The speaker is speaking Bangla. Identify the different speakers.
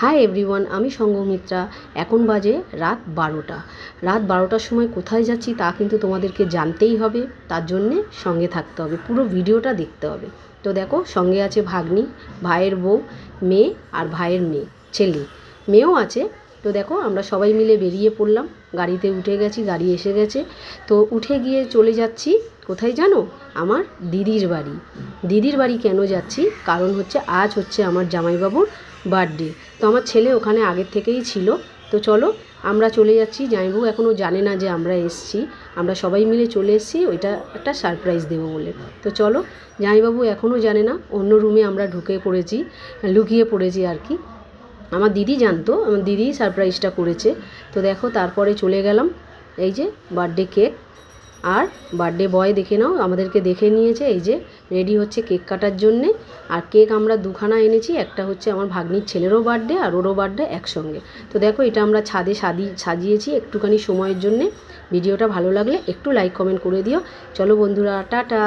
Speaker 1: হাই এভরিওয়ান, আমি সঙ্গমিত্রা। এখন বাজে রাত 12টা। রাত 12টার সময় কোথায় যাচ্ছি তা কিন্তু তোমাদেরকে জানতেই হবে, তার জন্যে সঙ্গে থাকতে হবে, পুরো ভিডিওটা দেখতে হবে। তো দেখো, সঙ্গে আছে ভাগ্নি, ভাইয়ের বউ, মেয়ে আর ভাইয়ের মেয়ে, ছেলে, মেয়েও আছে। তো দেখো, আমরা সবাই মিলে বেরিয়ে পড়লাম, গাড়িতে উঠে গেছি, গাড়ি এসে গেছে। তো উঠে গিয়ে চলে যাচ্ছি কোথায় জানো? আমার দিদির বাড়ি। দিদির বাড়ি কেন যাচ্ছি? কারণ হচ্ছে আজ হচ্ছে আমার জামাইবাবুর বার্থডে। তো আমার ছেলে ওখানে আগের থেকেই ছিল। তো চলো, আমরা চলে যাচ্ছি। জামাইবাবু এখনও জানে না যে আমরা এসছি, আমরা সবাই মিলে চলে এসেছি ওইটা একটা সারপ্রাইজ দেবো বলে। তো চলো, জামাইবাবু এখনও জানে না, অন্য রুমে আমরা ঢুকে পড়েছি, লুকিয়ে পড়েছি আর কি। আমার দিদি জানতো, আমার দিদি সারপ্রাইজটা করেছে। তো দেখো, তারপরে চলে গেলাম। এই যে বার্থডে কেক, আর বার্থডে বয় দেখে নাও, আমাদেরকে দেখে নিয়েছে। এই যে রেডি হচ্ছে কেক কাটার জন্যে। আর কেক আমরা দুখানা এনেছি, একটা হচ্ছে আমার ভাগ্নির ছেলেরও বার্থডে আর ওরও বার্থডে একসঙ্গে। তো দেখো, এটা আমরা ছাদে সাজিয়েছি একটুখানি সময়ের জন্যে। ভিডিওটা ভালো লাগলে একটু লাইক কমেন্ট করে দিও। চলো বন্ধুরা, টাটা।